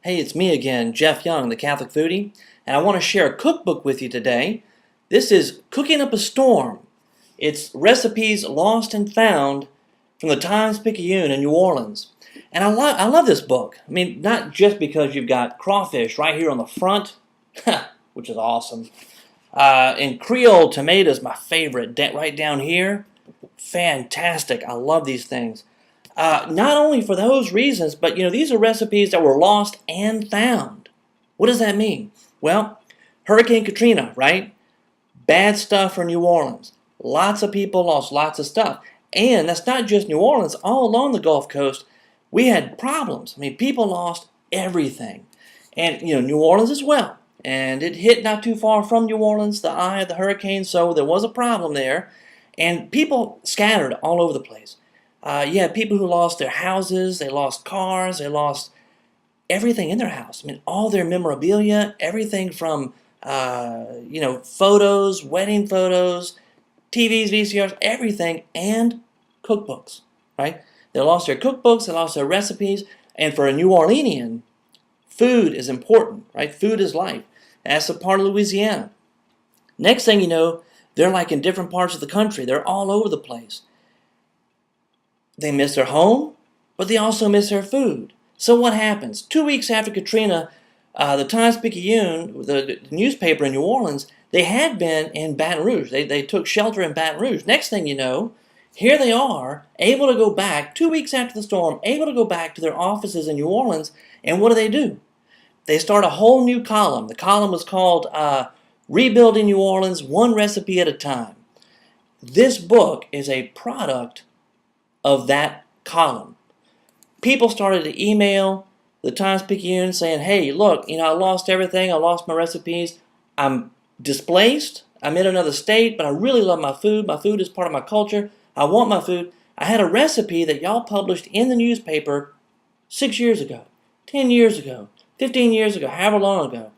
Hey, it's me again, Jeff Young, the Catholic Foodie, and I want to share a cookbook with you today. This is Cooking Up a Storm. It's recipes lost and found from the Times-Picayune in New Orleans. And I love this book. I mean, not just because you've got crawfish right here on the front, which is awesome, and Creole tomatoes, my favorite, right down here. Fantastic. I love these things. Not only for those reasons, but these are recipes that were lost and found. What does that mean? Well, Hurricane Katrina, right? Bad stuff for New Orleans. Lots of people lost lots of stuff. And that's not just New Orleans. All along the Gulf Coast, we had problems. I mean, people lost everything. And, New Orleans as well. And it hit not too far from New Orleans, the eye of the hurricane, so there was a problem there. And people scattered all over the place. You had people who lost their houses, they lost cars, they lost everything in their house. I mean, all their memorabilia, everything from, photos, wedding photos, TVs, VCRs, everything, and cookbooks, right? They lost their cookbooks, they lost their recipes, and for a New Orleanian, food is important, right? Food is life. That's a part of Louisiana. Next thing you know, they're like in different parts of the country. They're all over the place. They miss their home, but they also miss their food. So what happens? 2 weeks after Katrina, the Times-Picayune, the newspaper in New Orleans, they had been in Baton Rouge. They took shelter in Baton Rouge. Next thing you know, here they are, able to go back, 2 weeks after the storm, able to go back to their offices in New Orleans, and what do? They start a whole new column. The column was called Rebuilding New Orleans, One Recipe at a Time. This book is a product of that column. People started to email the Times-Picayune saying, hey, look, I lost everything. I lost my recipes. I'm displaced. I'm in another state, but I really love my food. My food is part of my culture. I want my food. I had a recipe that y'all published in the newspaper 6 years ago, 10 years ago, 15 years ago, however long ago.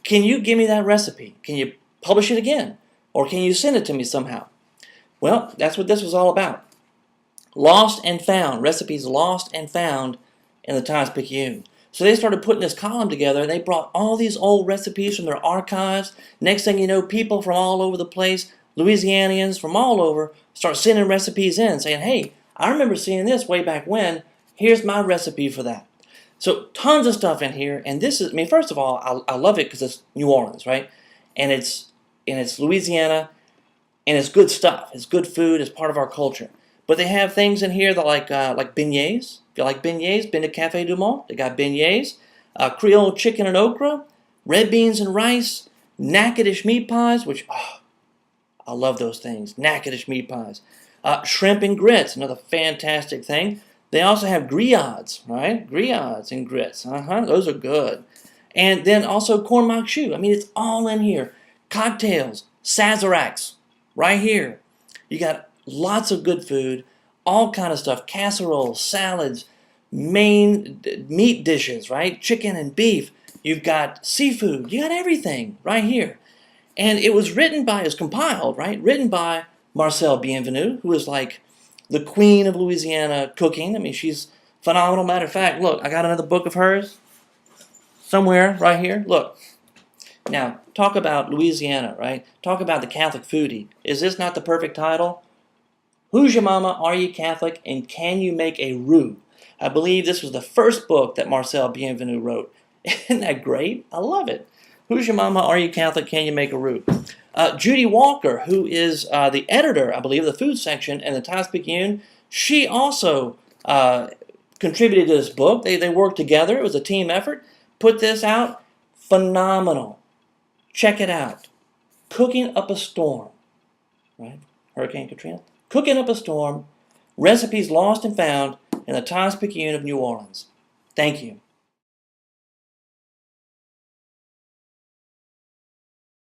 Can you give me that recipe? Can you publish it again? Or can you send it to me somehow? Well, that's what this was all about. Lost and found, recipes lost and found in the Times-Picayune. So they started putting this column together. They brought all these old recipes from their archives. Next thing you know, people from all over the place, Louisianians from all over, start sending recipes in, saying, hey, I remember seeing this way back when. Here's my recipe for that. So tons of stuff in here. And this is, first of all, I love it because it's New Orleans, right? And it's Louisiana, and it's good stuff. It's good food. It's part of our culture. But they have things in here that like beignets. If you like beignets, been to Cafe Du Monde. They got beignets, Creole chicken and okra, red beans and rice, Natchitoches meat pies, which, I love those things. Natchitoches meat pies. Shrimp and grits, another fantastic thing. They also have griots, right? Griots and grits. Those are good. And then also corn maque choux. It's all in here. Cocktails, sazeracs, right here. You got lots of good food, all kind of stuff, casseroles, salads, main meat dishes, right? Chicken and beef. You've got seafood. You got everything right here. And it was compiled, right? Written by Marcelle Bienvenue, who is like the queen of Louisiana cooking. She's phenomenal. Matter of fact, look, I got another book of hers somewhere right here. Look. Now, talk about Louisiana, right? Talk about the Catholic Foodie. Is this not the perfect title? Who's Your Mama? Are You Catholic? And Can You Make a Roux? I believe this was the first book that Marcelle Bienvenue wrote. Isn't that great? I love it. Who's Your Mama? Are You Catholic? Can You Make a Roux? Judy Walker, who is the editor, I believe, of the food section in the Times-Picayune, she also contributed to this book. They worked together. It was a team effort. Put this out. Phenomenal. Check it out. Cooking Up a Storm. Right? Hurricane Katrina. Cooking Up a Storm. Recipes lost and found in the Times-Picayune of New Orleans. Thank you.